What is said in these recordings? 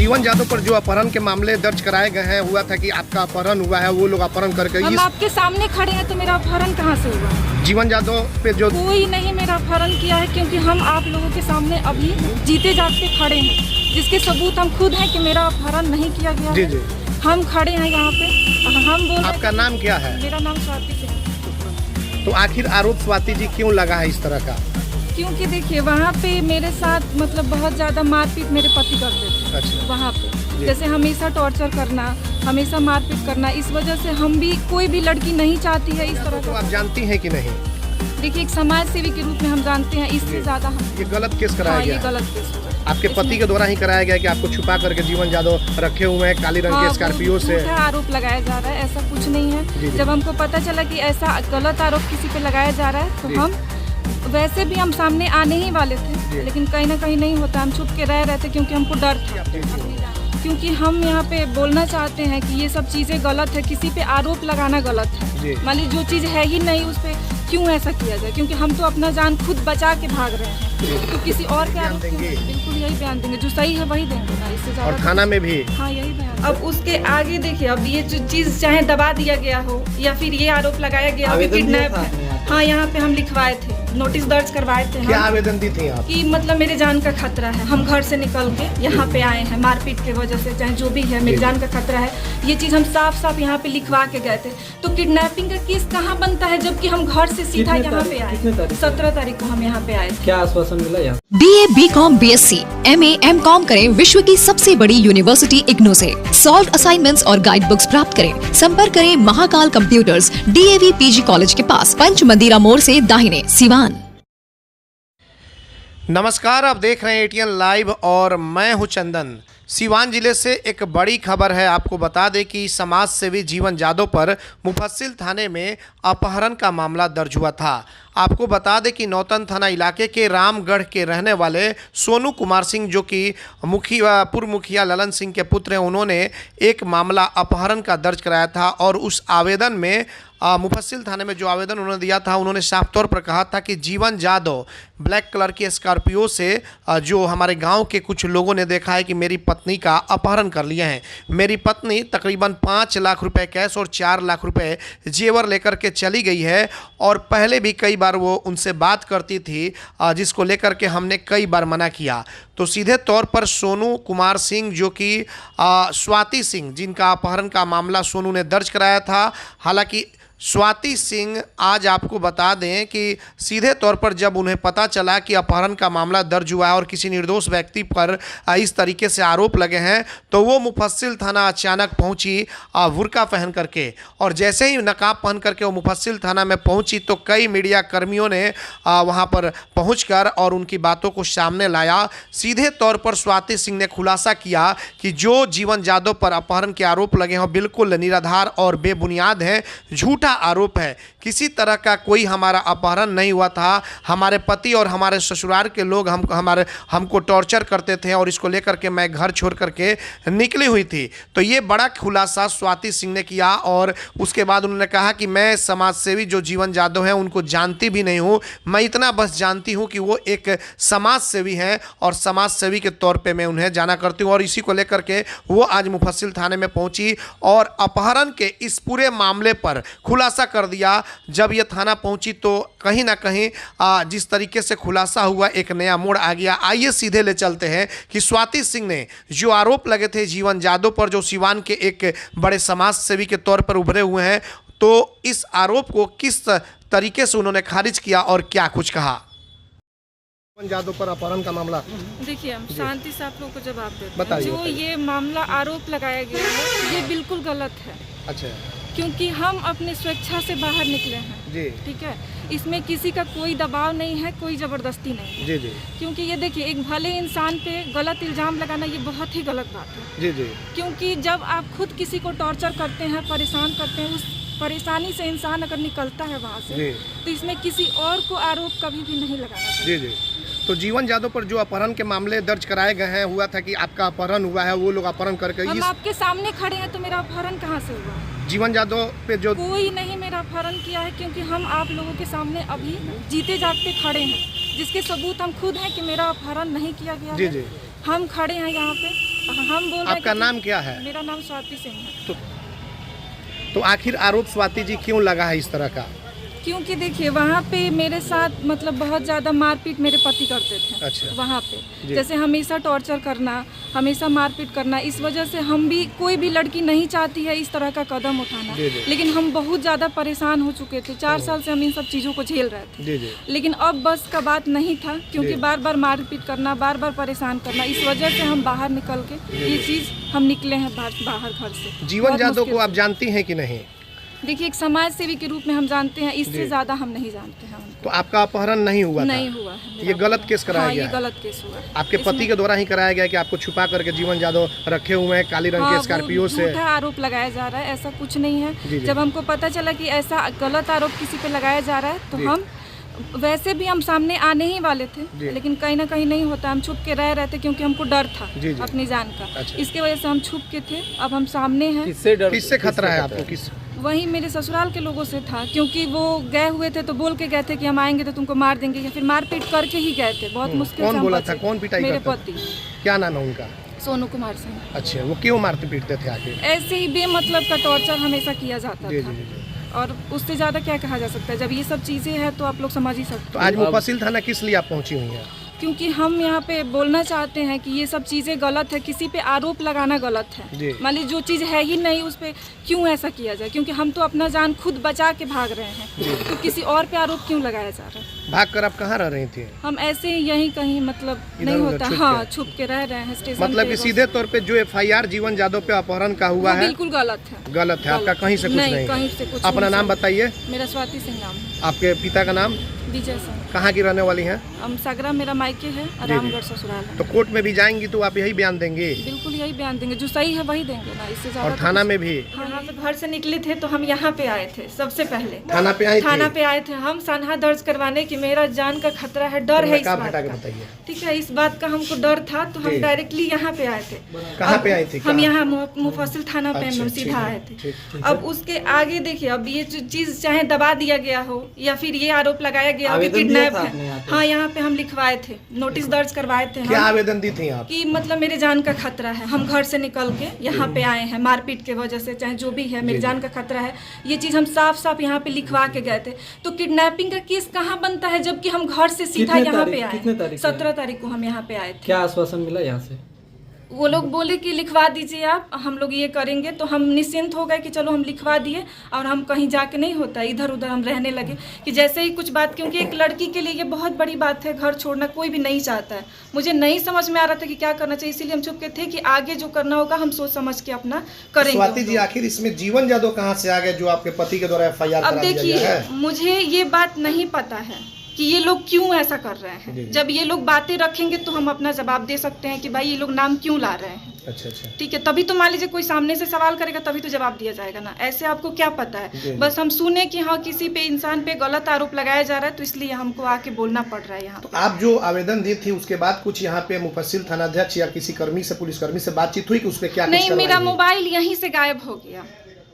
जीवन जादव पर जो अपहरण के मामले दर्ज कराए गए हैं, हुआ था कि आपका अपहरण हुआ है, वो लोग अपहरण करके हम आपके सामने खड़े हैं तो मेरा अपहरण कहाँ से हुआ? जीवन जादव पे जो कोई नहीं मेरा अपहरण किया है, क्योंकि हम आप लोगों के सामने अभी जीते जागते खड़े हैं, जिसके सबूत हम खुद हैं कि मेरा अपहरण नहीं किया गया जी है। जी हम खड़े हैं यहाँ पे, हम बोल। आपका नाम क्या है? मेरा नाम स्वाति सिंह। तो आखिर आरोप स्वाति जी क्यों लगा है इस तरह का? क्योंकि देखिए वहाँ पे मेरे साथ मतलब बहुत ज़्यादा मारपीट मेरे पति करते थे। अच्छा। वहाँ पे जैसे हमेशा टॉर्चर करना, हमेशा मारपीट करना, इस वजह से हम भी, कोई भी लड़की नहीं चाहती है इस तरह तो का। आप जानती हैं कि नहीं? देखिए एक समाज सेवी के रूप में हम जानते हैं, इससे ज़्यादा हम। ये गलत केस कराया हाँ, गया ये है। गलत केस है। आपके पति के द्वारा ही कराया गया है कि आपको छुपा करके जीवन जादव रखे हुए हैं काली रंग के स्कॉर्पियो से? झूठा आरोप लगाया जा रहा है, ऐसा कुछ नहीं जी, है। जी। जब हमको पता चला कि ऐसा गलत आरोप किसी पे लगाया जा रहा है, तो हम वैसे भी हम सामने आने ही वाले थे, लेकिन कहीं ना कहीं नहीं होता, हम छुप के रह रहे थे क्योंकि हमको डर था। क्योंकि हम यहाँ पे बोलना चाहते हैं कि ये सब चीज़ें गलत है, किसी पे आरोप लगाना गलत है। मान लीजिए जो चीज़ है ही नहीं, उस पर क्यों ऐसा किया जाए? क्योंकि हम तो अपना जान खुद बचा के भाग रहे हैं, तो किसी और के आरोप क्यों? बिल्कुल यही बयान देंगे, जो सही है वही देंगे ना, इससे ज़्यादा। और थाना में भी? हाँ, यही बयान। अब उसके आगे देखिए, अब ये जो चीज़ चाहे दबा दिया गया हो या फिर ये आरोप लगाया गया हो कि किडनैप है। हाँ, यहाँ पे हम लिखवाए थे, नोटिस दर्ज करवाए थे। क्या आवेदन दी थी आप? कि मतलब मेरे जान का खतरा है, हम घर से निकल के यहाँ पे आए हैं, मारपीट की वजह से, चाहे जो भी है, मेरी जान का खतरा है, ये चीज़ हम साफ साफ यहाँ पे लिखवा के गए थे। तो किडनैपिंग का केस कहाँ बनता है, जबकि हम घर से सीधा यहाँ पे आए। 17 तारीख को हम यहाँ पे आए थे। क्या आश्वासन मिला यहाँ? BA, BCom, BSc, MA, MCom करें विश्व की सबसे बड़ी यूनिवर्सिटी इग्नू से। सॉल्व असाइनमेंट्स और गाइड बुक्स प्राप्त करें। संपर्क करें Mahakal computers, DAV PG college के पास, पंच मंदिरा मोड़ से दाहिने, सिवान। नमस्कार, आप देख रहे हैं ATN लाइव और मैं हूं चंदन। सिवान जिले से एक बड़ी खबर है। आपको बता दें कि समाज सेवी जीवन जादव पर मुफस्सिल थाने में अपहरण का मामला दर्ज हुआ था। आपको बता दें कि नौतन थाना इलाके के रामगढ़ के रहने वाले सोनू कुमार सिंह, जो कि पूर्व मुखिया ललन सिंह के पुत्र हैं, उन्होंने एक मामला अपहरण का दर्ज कराया था। और उस आवेदन में मुफस्सिल थाने में जो आवेदन उन्होंने दिया था, उन्होंने साफ तौर पर कहा था कि जीवन जादव ब्लैक कलर की स्कॉर्पियो से जो हमारे गांव के कुछ लोगों ने देखा है कि मेरी पत्नी का अपहरण कर लिया है। मेरी पत्नी तकरीबन 5 लाख रुपए कैश और 4 लाख रुपए जेवर लेकर के चली गई है, और पहले भी कई बार वो उनसे बात करती थी, जिसको लेकर के हमने कई बार मना किया। तो सीधे तौर पर सोनू कुमार सिंह, जो कि स्वाति सिंह, जिनका अपहरण का मामला सोनू ने दर्ज कराया था, हालांकि स्वाति सिंह आज आपको बता दें कि सीधे तौर पर जब उन्हें पता चला कि अपहरण का मामला दर्ज हुआ है और किसी निर्दोष व्यक्ति पर इस तरीके से आरोप लगे हैं, तो वो मुफस्सिल थाना अचानक पहुंची बुर्का पहन करके। और जैसे ही नकाब पहन करके वो मुफस्सिल थाना में पहुंची, तो कई मीडिया कर्मियों ने वहां पर पहुंचकर और उनकी बातों को सामने लाया। सीधे तौर पर स्वाति सिंह ने खुलासा किया कि जो जीवन जादव पर अपहरण के आरोप लगे हैं बिल्कुल निराधार और बेबुनियाद हैं, झूठा आरोप है। किसी तरह का कोई हमारा अपहरण नहीं हुआ था। हमारे पति और हमारे ससुराल के लोग हमको टॉर्चर करते थे, और इसको लेकर के मैं घर छोड़ करके निकली हुई थी। तो ये बड़ा खुलासा स्वाति सिंह ने किया। और उसके बाद उन्होंने कहा कि मैं समाज सेवी जो जीवन जादव हैं उनको जानती भी नहीं हूँ, मैं इतना बस जानती हूँ कि वो एक समाज सेवी हैं, और समाज सेवी के तौर पर मैं उन्हें जाना करती हूँ। और इसी को लेकर के वो आज मुफस्सिल थाने में पहुँची और अपहरण के इस पूरे मामले पर खुलासा कर दिया। जब यह थाना पहुंची तो कहीं ना कहीं जिस तरीके से खुलासा हुआ, एक नया मोड़ आ गया। आइए सीधे ले चलते हैं कि स्वाति सिंह ने जो आरोप लगे थे जीवन जादव पर, जो सिवान के एक बड़े समाज सेवी के तौर पर उभरे हुए हैं, तो इस आरोप को किस तरीके से उन्होंने खारिज किया और क्या कुछ कहा। जीवन जादव पर अपहरण का मामला, देखिए हम शांति से आप लोग को जवाब देते हैं। बताइए, जो ये मामला आरोप लगाया गया है, ये बिल्कुल गलत है। अच्छा, क्योंकि हम अपने स्वेच्छा से बाहर निकले हैं जी, ठीक है। इसमें किसी का कोई दबाव नहीं है, कोई ज़बरदस्ती नहीं है। जी जी, क्योंकि ये देखिए, एक भले इंसान पे गलत इल्ज़ाम लगाना ये बहुत ही गलत बात है। जी जी, क्योंकि जब आप खुद किसी को टॉर्चर करते हैं, परेशान करते हैं, उस परेशानी से इंसान अगर निकलता है वहाँ से, तो इसमें किसी और को आरोप कभी भी नहीं लगाना चाहिए। जी जी। तो जीवन जादव पर जो अपहरण के मामले दर्ज कराए गए हैं, हुआ था कि आपका अपहरण हुआ है, वो लोग अपहरण करके हम आपके सामने खड़े हैं तो मेरा अपहरण कहाँ से हुआ? जीवन जादव पे जो कोई नहीं मेरा अपहरण किया है, क्योंकि हम आप लोगों के सामने अभी जीते जागते खड़े हैं, जिसके सबूत हम खुद हैं कि मेरा अपहरण नहीं किया गया जी है। जी, हम खड़े हैं यहाँ पे, हम बोल रहे हैं आपका कि- नाम क्या है? मेरा नाम स्वाति सिंह है। तो आखिर आरोप स्वाति जी क्यों लगा है इस तरह का? क्योंकि देखिए वहाँ पे मेरे साथ मतलब बहुत ज़्यादा मारपीट मेरे पति करते थे। अच्छा। वहाँ जी। पे जैसे हमेशा टॉर्चर करना, हमेशा मारपीट करना, इस वजह से हम भी, कोई भी लड़की नहीं चाहती है इस तरह का कदम उठाना। जी, जी। लेकिन हम बहुत ज़्यादा परेशान हो चुके थे। 4 साल से हम इन सब चीज़ों को झेल रहे थे। जी जी। लेकिन अब बस का बात नहीं था, क्योंकि जी। बार बार मारपीट करना, बार बार परेशान करना, इस वजह से हम बाहर निकल के ये चीज़ हम निकले हैं बाहर घर से। जीवन बहुत जादव मुश्किल को से। आप जानती हैं कि नहीं? देखिए एक समाज सेवी के रूप में हम जानते हैं, जी। इससे ज़्यादा हम नहीं जानते हैं। तो आपका अपहरण नहीं हुआ था? नहीं हुआ है मेरा ये गलत अपहरण। केस कराया हाँ, गया ये है? गलत केस हुआ है। आपके पति के द्वारा ही कराया गया है कि आपको छुपा करके जीवन जादव रखे हुए हैं काली रंग हाँ, के वो स्कॉर्पियो से? झूठा आरोप लगाया जा रहा है, ऐसा कुछ नहीं है। जी, जी। जब हमको पता चला कि ऐसा गलत आरोप किसी पे लगाया जा रहा है तो जी। हम वैसे भी हम सामने आने ही वाले जी। थे, लेकिन कहीं ना कहीं नहीं होता, हम छुप के रह रहे थे क्योंकि हमको डर था जी, जी। अपनी जान का। अच्छा। इसके वजह से हम छुप के थे। अब हम सामने हैं। किससे खतरा है आपको? किस? वही मेरे ससुराल के लोगों से था, क्योंकि वो गए हुए थे तो बोल के गए थे कि हम आएंगे तो तुमको मार देंगे, या फिर मारपीट करके ही गए थे। बहुत मुश्किल से कौन हम बोला बचे। था? कौन पिटाई मेरे करता था? पति क्या नाम है उनका? सोनू कुमार सिंह। अच्छा, वो क्यों मारते पीटते थे आके? ऐसे ही बेमतलब का टॉर्चर हमेशा किया जाता जी था। जी जी। और उससे ज़्यादा क्या कहा जा सकता है? जब ये सब चीज़ें हैं तो आप लोग समझ ही सकते तो हैं। आज मुफस्सिल थाना किस लिए आप पहुंची हुई हैं? क्योंकि हम यहाँ पे बोलना चाहते हैं कि ये सब चीज़ें गलत है, किसी पे आरोप लगाना गलत जी। है। मान लीजिए जो चीज़ है ही नहीं, उस पर क्यों ऐसा किया जाए? क्योंकि हम तो अपना जान खुद बचा के भाग रहे हैं, तो किसी और पे आरोप क्यों लगाया जा रहा है? भाग कर आप कहाँ रह रही थी? हम ऐसे ही यहीं कहीं मतलब इधर नहीं उधर होता, छुप हाँ के? छुप के रह रहे हैं स्टेशन मतलब पे कि बस। सीधे तौर पे जो FIR जीवन जादव पे अपहरण का हुआ वो है बिल्कुल गलत है। गलत है? आपका कहीं से कुछ नहीं कहीं है? से कुछ अपना नहीं नाम सर। बताइए। मेरा स्वाति सिंह नाम है। आपके पिता का नाम? विजय सिंह। कहाँ की रहने वाली हैं? हम सागरा मेरा मायके है, रामगढ़ ससुराल है। तो कोर्ट में भी जाएंगी तो आप यही बयान देंगे? बिल्कुल यही बयान देंगे, जो सही है वही देंगे ना, इससे ज्यादा और तो थाना कुछ- में भी? यहाँ से घर से निकले थे तो हम यहाँ पे आए थे सबसे पहले। थाना पे आई थी? थाना पे आए थे हम सनहा दर्ज करवाने की, मेरा जान का खतरा है, डर है इस नकाब बात हटा के का। बताइए। ठीक है, इस बात का हमको डर था तो जी। हम डायरेक्टली यहाँ पे आए थे। कहाँ अब पे आई थी? हम कहाँ? यहाँ मुफस्सिल थाना पे अच्छा, हम ठीक सीधा है, आए थे। ठीक, अब उसके आगे देखिए, अब ये जो चीज चाहे दबा दिया गया हो या फिर ये आरोप लगाया गया हो कि किडनैप है, हाँ यहाँ पे हम लिखवाए थे, नोटिस दर्ज करवाए थे क्या हम आवेदन दी थी आप? कि मतलब मेरे जान का खतरा है, हम घर से निकल के यहाँ पे आए हैं मारपीट के वजह से, चाहे जो भी है मेरी जान का खतरा है, ये चीज़ हम साफ साफ यहाँ पे लिखवा के गए थे। तो किडनैपिंग का केस कहाँ बनता है जबकि हम घर से सीधा यहाँ पे आए? 17 तारीख को हम यहाँ पे आए थे। क्या आश्वासन मिला यहाँ से? वो लोग बोले कि लिखवा दीजिए आप, हम लोग ये करेंगे। तो हम निश्चिंत हो गए कि चलो हम लिखवा दिए, और हम कहीं जाके नहीं होता, इधर उधर हम रहने लगे कि जैसे ही कुछ बात, क्योंकि एक लड़की के लिए ये बहुत बड़ी बात है, घर छोड़ना कोई भी नहीं चाहता है। मुझे नहीं समझ में आ रहा था कि क्या करना चाहिए, इसीलिए हम चुप के थे कि आगे जो करना होगा हम सोच समझ के अपना करेंगे। स्वाति जी, आखिर इसमें जीवन जादव कहाँ से आ गए जो आपके पति के द्वारा FIR अब करा दिया देखिए, गया है? मुझे ये बात नहीं पता है कि ये लोग क्यों ऐसा कर रहे जी, जी। हैं। जब ये लोग बातें रखेंगे तो हम अपना जवाब दे सकते हैं कि भाई ये लोग नाम क्यों ला रहे हैं। अच्छा अच्छा। ठीक है, तभी तो मान लीजिए कोई सामने से सवाल करेगा तभी तो जवाब दिया जाएगा ना, ऐसे आपको क्या पता जी, है? जी। बस हम सुने कि हाँ किसी पे, इंसान पे गलत आरोप लगाया जा रहा है, तो इसलिए हमको आके बोलना पड़ रहा है यहाँ। तो आप जो आवेदन दी थी उसके बाद कुछ यहाँ पे मुफस्सिल थानाध्यक्ष या किसी कर्मी से, पुलिसकर्मी से बातचीत हुई कि उस पर क्या कुछ नहीं, कार्रवाई मेरा हुई? मोबाइल यहीं से गायब हो गया।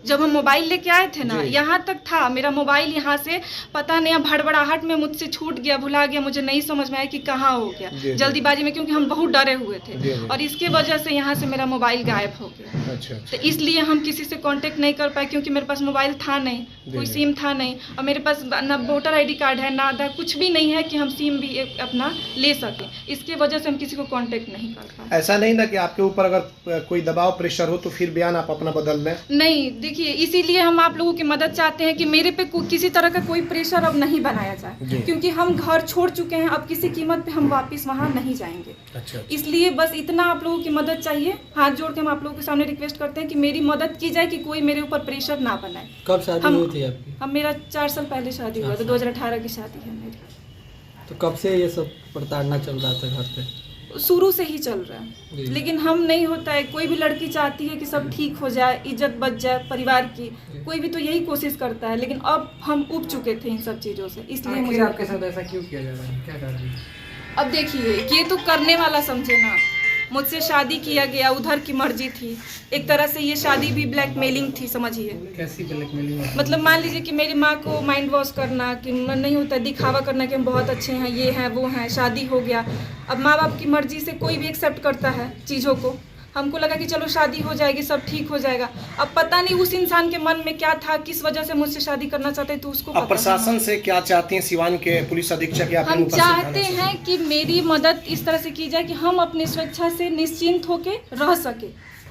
जब हम मोबाइल लेके आए थे ना, जी। यहाँ तक था मेरा मोबाइल, यहाँ से पता नहीं भड़बड़ाहट में मुझसे छूट गया, भुला गया, मुझे नहीं समझ में आया कि कहाँ हो जी, गया जी। जल्दीबाजी में, क्योंकि हम बहुत डरे हुए जी, थे जी। और इसके वजह से यहाँ से मेरा मोबाइल गायब हो गया। अच्छा अच्छा। तो इसलिए हम किसी से कांटेक्ट नहीं कर पाए, क्योंकि मेरे पास मोबाइल था नहीं, कोई जी। सिम था नहीं, और मेरे पास ना वोटर ID कार्ड है, ना आधार, कुछ भी नहीं है कि हम सिम भी अपना ले सकें। इसके वजह से हम किसी को कांटेक्ट नहीं कर पाए। ऐसा नहीं ना कि आपके ऊपर अगर कोई दबाव प्रेशर हो तो फिर बयान आप अपना बदल लें? नहीं, देखिए इसीलिए हम आप लोगों की मदद चाहते हैं कि मेरे पे किसी तरह का कोई प्रेशर अब नहीं बनाया जी। जाए, क्योंकि हम घर छोड़ चुके हैं, अब किसी कीमत पे हम वापस वहाँ नहीं जाएंगे। अच्छा। इसलिए बस इतना आप लोगों की मदद चाहिए, हाथ जोड़ के हम आप लोगों के सामने रिक्वेस्ट करते हैं कि मेरी मदद की जाए, कि कोई मेरे ऊपर प्रेशर ना बनाए। कब शादी हम- हुई थी आपकी? अब मेरा 4 साल पहले शादी हुआ था, 2018 की शादी है मेरी। तो कब से ये सब प्रताड़ना चल रहा था घर पे? शुरू से ही चल रहा है, जी। लेकिन हम नहीं होता है। कोई भी लड़की चाहती है कि सब ठीक हो जाए, इज्जत बच जाए परिवार की, कोई भी तो यही कोशिश करता है, लेकिन अब हम उब चुके थे इन सब चीज़ों से, इसलिए मुझे आपके साथ ऐसा क्यों किया जा रहा है? क्या कारण है? अब देखिए, ये तो करने वाला समझे ना, मुझसे शादी किया गया, उधर की मर्जी थी, एक तरह से ये शादी भी ब्लैकमेलिंग थी, समझिए। कैसी ब्लैकमेलिंग? मतलब मान लीजिए कि मेरी माँ को माइंड वॉश करना, कि नहीं होता दिखावा करना कि हम बहुत अच्छे हैं, ये हैं वो हैं, शादी हो गया। अब माँ बाप की मर्जी से कोई भी एक्सेप्ट करता है चीज़ों को, हमको लगा कि चलो शादी हो जाएगी, सब ठीक हो जाएगा। अब पता नहीं उस इंसान के मन में क्या था, किस वजह से मुझसे शादी करना चाहते तो उसको अब पता प्रशासन से क्या चाहती हैं सिवान के पुलिस अधीक्षक या फिर हम मुफस्सिल चाहते थाने से? हैं कि मेरी मदद इस तरह से की जाए कि हम अपनी स्वेच्छा से निश्चिंत होके रह सके।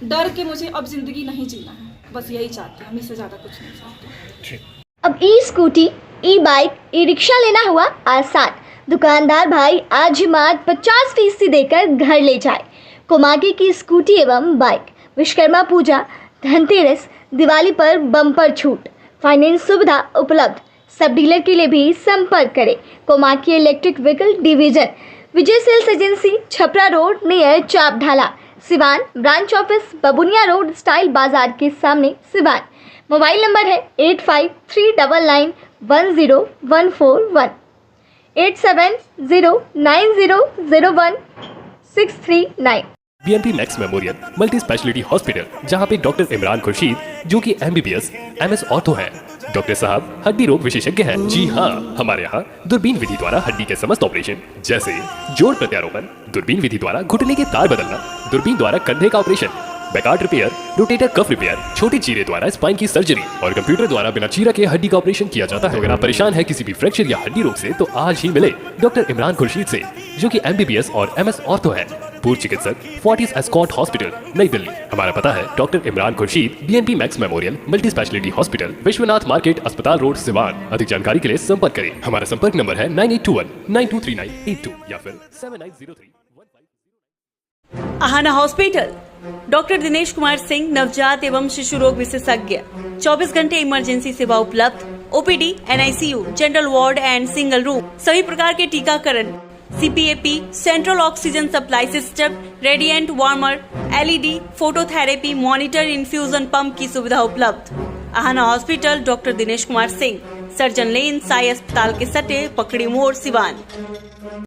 डर के मुझे अब जिंदगी नहीं जीना है, बस यही चाहते हैं, हम इससे ज़्यादा कुछ नहीं चाहते। ठीक। अब ई स्कूटी, ई बाइक, ई रिक्शा लेना हुआ आसान। दुकानदार भाई आज ही मात्र 50% देकर घर ले जाए। कोमागी की स्कूटी एवं बाइक, विश्वकर्मा पूजा, धनतेरस, दिवाली पर बम्पर छूट, फाइनेंस सुविधा उपलब्ध। सब डीलर के लिए भी संपर्क करें कोमागी electric vehicle division, Vijay sales agency, Chhapra road near Chap Dhala, Siwan. Branch office Babuniya road स्टाइल बाजार के सामने, सिवान। मोबाइल नंबर है 8539910141, 8709001639। BNP Max Memorial multi speciality hospital, जहां पे डॉक्टर इमरान खुर्शीद जो कि एमबीबीएस एमएस ऑर्थो है। डॉक्टर साहब हड्डी रोग विशेषज्ञ हैं। जी हाँ, हमारे यहाँ दूरबीन विधि द्वारा हड्डी के समस्त ऑपरेशन जैसे जोड़ प्रत्यारोपण, दूरबीन विधि द्वारा घुटने के तार बदलना, दूरबीन द्वारा कंधे का operation, Bankart repair, rotator cuff repair, छोटे चीरे द्वारा स्पाइन की सर्जरी और कंप्यूटर द्वारा बिना चीरा के हड्डी का ऑपरेशन किया जाता है। अगर आप परेशान है किसी भी फ्रैक्चर या हड्डी रोग से तो आज ही मिले डॉक्टर इमरान खुर्शीद से, जो कि एमबीबीएस और एमएस ऑर्थो है। पूर्व चिकित्सक फोर्टिस एस्कॉट हॉस्पिटल, नई दिल्ली। हमारा पता है doctor Imran Khurshid, BNP Max Memorial multi speciality hospital, Vishwanath market, अस्पताल रोड, सिवान। अधिक जानकारी के लिए संपर्क करें। हमारा संपर्क नंबर है 9821923982 या फिर 7903। आहाना हॉस्पिटल, डॉक्टर दिनेश कुमार सिंह, नवजात एवं शिशु रोग विशेषज्ञ, 24 घंटे इमरजेंसी सेवा उपलब्ध, OPD, NICU, general ward and single room, सभी प्रकार के टीकाकरण, CPAP, central oxygen supply system, radiant warmer, LED, phototherapy, monitor, infusion pump की सुविधा उपलब्ध। Aahana hospital, doctor Dinesh Kumar Singh, surgeon lane, Sai अस्पताल के सटे, पकड़ी मोड़, सिवान।